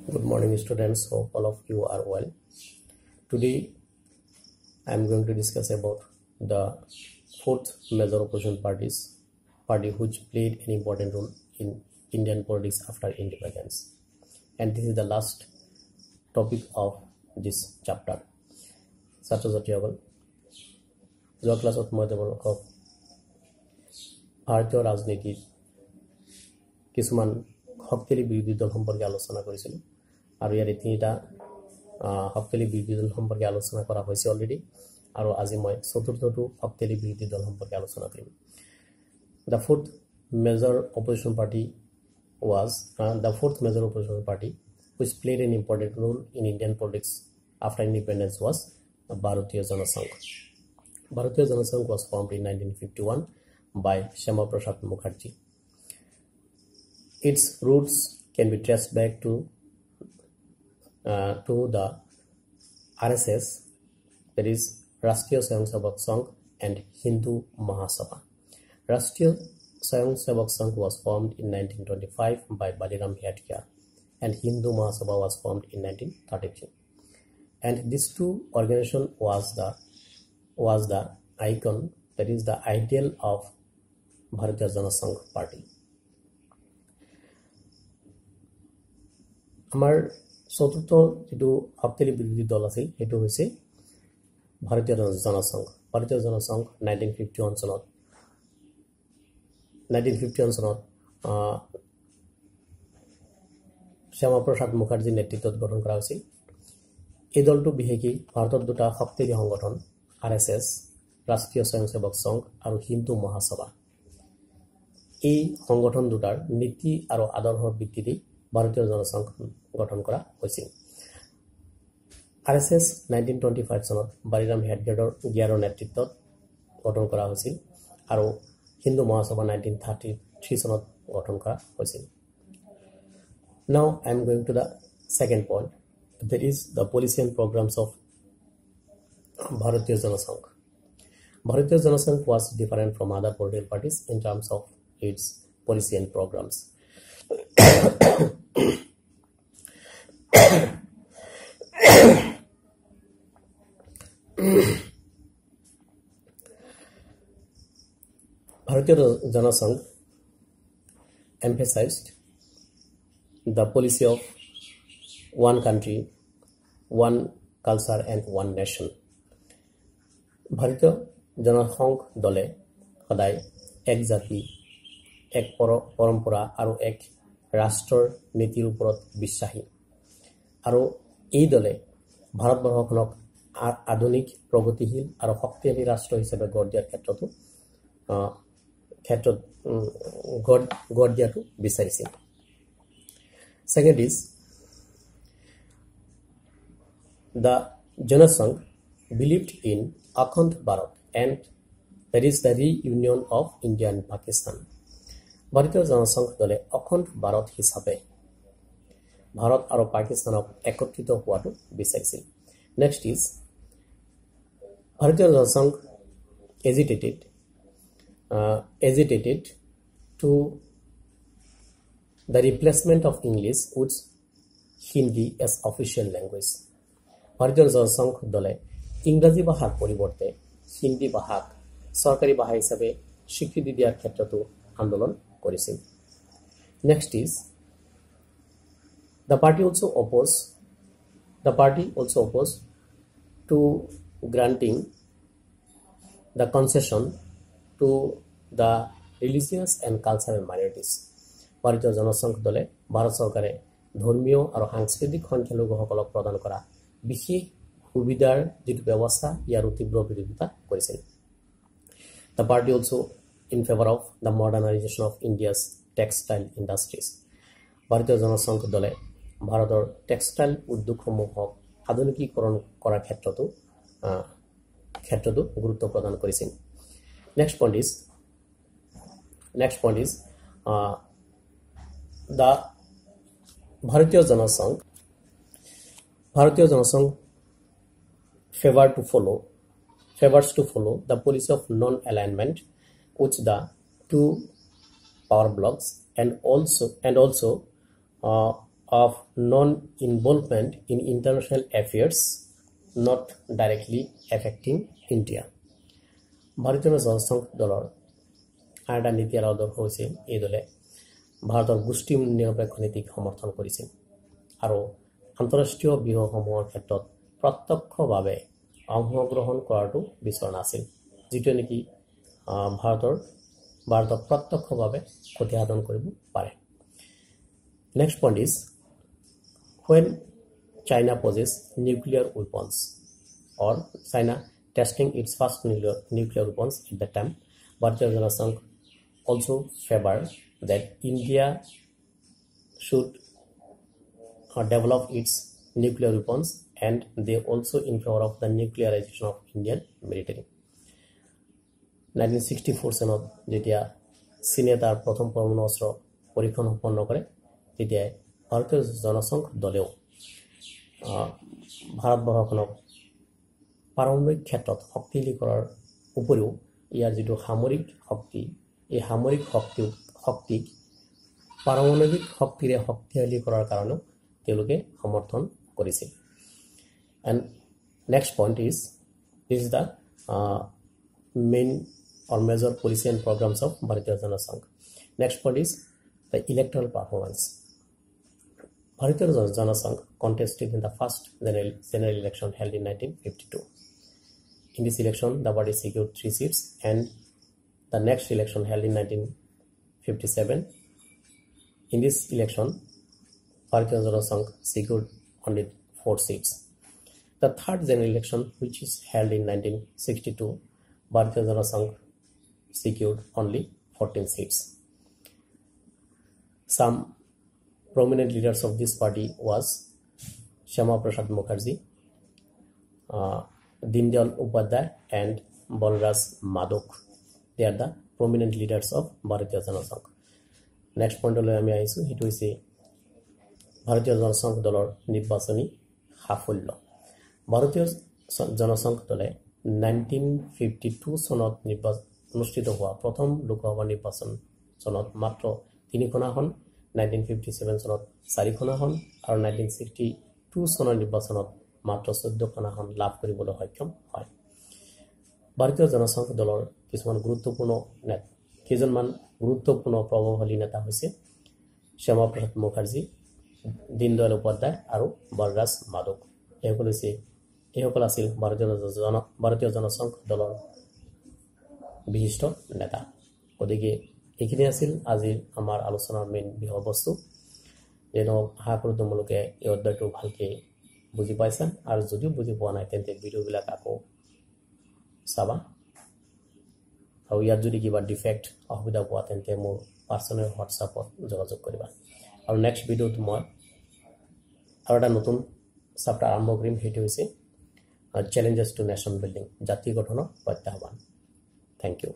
Good morning, students. Hope all of you are well. Today, I am going to discuss about the fourth major opposition party which played an important role in Indian politics after independence. And this is the last topic of this chapter. ছাত্ৰ-ছাত্ৰীসকল, যোৱা ক্লাছত মই তোমালোকক ভাৰতীয় ৰাজনীতিৰ কিছুমান শক্তিশালী বিৰোধী দল সম্পৰ্কে আলোচনা কৰিছিলোঁ আৰু ইয়াৰ তিনিটা শক্তিশালী বিৰোধী দল সম্পৰ্কে আলোচনা কৰা হৈছে অলৰেডি আৰু আজি মই চতুৰ্থটো শক্তিশালী বিৰোধী দল সম্পৰ্কে আলোচনা কৰিম The fourth major opposition party which played an important role in Indian politics after independence was Bharatiya Jana Sangh. Bharatiya Jana Sangh was formed in 1951 by Shyama Prasad Mukherjee. Its roots can be traced back to the RSS, that is Rashtriya Swayamsevak Sangh and Hindu Mahasabha. Rashtriya Swayamsevak Sangh was formed in 1925 by Baliram Bhatia and Hindu Mahasabha was formed in 1933. And these two organizations was the icon, that is the ideal of Bharatiya Jana Sangh party. আমাৰ চতুৰ্থ যেটো শক্তিশালী বিৰোধী দল আছিল সেইটো হৈছে ভাৰতীয় জনসংঘ 1951 চনত শ্যামা প্ৰসাদ মুখাৰ্জীৰ নেতৃত্বত গঠন কৰা হৈছিল এই দলটো বিশেষকৈ ভাৰতৰ দুটা শক্তিশালী সংগঠন RSS ৰাষ্ট্ৰীয় স্বয়ংসেৱক সংঘ আৰু হিন্দু মহাসভা এই সংগঠন দুটাৰ নীতি আৰু আদৰ্শৰ ভিত্তিতে ভাৰতীয় জনসংঘ গঠন কৰা হৈছিল RSS 1925 চনত বালিৰাম ভট্টাচাৰ্যৰ নেতৃত্বত গঠন কৰা হৈছিল আৰু হিন্দু মহাসভা 1933 চনত গঠন কৰা হৈছিল Now I am going to the second point, that is the policy and programs of Bharatiya Jana Sangh. Bharatiya Jana Sangh was different from other political parties in terms of its policy and programs. Bharatiya Jana Sangh emphasized the policy of one country, one culture and one nation. Bharatiya Jana Sangh dole সদায় এক জাতি এক পৰম্পৰা আৰু এক ৰাষ্ট্ৰৰ নীতিৰ ওপৰত বিশ্বাসী আৰু এই দলে ভাৰতবৰ্ষখনক আধুনিক প্ৰগতিশীল আৰু শক্তিশালী ৰাষ্ট্ৰ হিচাপে গঢ় দিয়াৰ গঢ় দিয়াটো বিচাৰিছিল Second is the Jana Sangh believed in Akhand Bharat, and that is the reunion of India and Pakistan. Bharatiya Jana Sangh dole Akhand Bharat hisabe Bharat aru Pakistan ekotito hoato bisaisil. Next is Bharatiya Jana Sangh hesitated to the replacement of English with Hindi as official language. Bharatiya Jana Sangh dole ইংৰাজী ভাষাৰ পৰিৱৰ্তে হিন্দী ভাষাক সৰকাৰী ভাষা হিচাপে স্বীকৃতি দিয়াৰ ক্ষেত্ৰতো আন্দোলন কৰিছিল Next is the party also opposed to granting the concession to the religious and cultural minorities. ভাৰতীয় জনসংঘ দলে ভাৰত চৰকাৰে ধৰ্মীয় আৰু সাংস্কৃতিক সংখ্যালঘুসকলক প্ৰদান কৰা বিশেষ সুবিধাৰ যেটো ব্যৱস্থা ইয়াৰ তীব্ৰ বিৰোধিতা কৰিছিল The party also in favor of the modernization of India's textile industries. ভাৰতীয় জনসংঘ দলে ভাৰতৰ টেক্সটাইল উদ্যোগসমূহক আধুনিকীকৰণ কৰাৰ ক্ষেত্ৰতো গুৰুত্ব প্ৰদান কৰিছিল Next point is the Bharatiya Jana Sangh favors to follow the policy of non-alignment with the two power blocks and also of non-involvement in international affairs not directly affecting India. ভারতীয় জনসংঘ দলৰ আটা নীতি আৰু আদৰ্শ হৈছে এই দলে ভাৰতৰ গোষ্ঠী নিৰপেক্ষ নীতিক সমৰ্থন কৰিছিল আৰু আন্তঃৰাষ্ট্ৰীয় বিহসমূহৰ ক্ষেত্ৰত প্ৰত্যক্ষভাৱে অংশগ্ৰহণ কৰাটো বিচৰা নাছিল, যিটো নেকি ভাৰতক প্ৰত্যক্ষভাৱে ক্ষতি সাধন কৰিব পাৰে। Next point is, when China possesses nuclear weapons or China testing its first nuclear weapons at that time, Bharatiya Janasangh also favored that India should develop its nuclear weapons, and they also in favor of the nuclearization of Indian military. 1964 চনত যেতিয়া চীনে তাৰ প্ৰথম পৰমাণু অস্ত্ৰ পৰীক্ষণ সম্পন্ন কৰে, তেতিয়া ভাৰতীয় জনসংঘ দলেও ভাৰতবৰ্ষখনক পাৰমাণবিক ক্ষেত্ৰত শক্তিশালী কৰাৰ উপৰিও ইয়াৰ যিটো সামৰিক শক্তি, এই সামৰিক শক্তিক পাৰমাণবিক শক্তিৰে শক্তিশালী কৰাৰ কাৰণেও তেওঁলোকে সমৰ্থন কৰিছিল। And next point is, this is the main or major policy and programs of Bharatiya Janasangh. Next point is the electoral performance. Bharatiya Janasangh contested in the first general election held in 1952. In this election, the party secured 3 seats, and the next election held in 1957. In this election, Bharatiya Janasangh secured only 4 seats. The third general election, which is held in 1962, Bharatiya Janasangh secured only 14 seats. Some prominent leaders of this party was Shyama Prasad Mukherjee, Deendayal Upadhyay, and Balraj Madok. They are the prominent leaders of Bharatiya Janasangh. Next point holo ami aisu, itu hoise Bharatiya Janasangh dolor nirbachoni সাফল্য। ভাৰতীয় জনসংঘ দলে 1952 চনত অনুষ্ঠিত হোৱা প্ৰথম লোকসভা নিৰ্বাচন চনত মাত্ৰ 3খন আসন, 1957 চনত 4খন আসন আৰু 1962 চনৰ নিৰ্বাচনত মাত্ৰ 14খন আসন লাভ কৰিবলৈ সক্ষম হয়। ভাৰতীয় জনসংঘ দলৰ কেইজনমান গুৰুত্বপূৰ্ণ প্ৰভাৱশালী নেতা হৈছে শ্যামা প্ৰসাদ মুখাৰ্জী, দীনদয়াল উপাধ্যায় আৰু বলৰাজ মাধৱ। এইসকল আছিল ভাৰতীয় জনসংঘ দলৰ বিশিষ্ট নেতা। গতিকে এইখিনি আছিল আজিৰ আমাৰ আলোচনাৰ মেইন বিষয়বস্তু। যেনে আশা কৰোঁ তোমালোকে এই অধ্যায়টো ভালকৈ বুজি পাইছা, আৰু যদিও বুজি পোৱা নাই তেন্তে ভিডিঅ'বিলাক আকৌ চাবা, আৰু ইয়াত যদি কিবা ডিফেক্ট অসুবিধা পোৱা তেন্তে মোৰ পাৰ্চনেল হোৱাটছআপত যোগাযোগ কৰিবা। আৰু নেক্সট ভিডিঅ'ত মই আৰু এটা নতুন চেপ্টাৰ আৰম্ভ কৰিম, সেইটো হৈছে চেলেঞ্জেছ টু নেশ্যন বিল্ডিং, জাতি গঠনৰ প্ৰত্যাহ্বান। Thank U.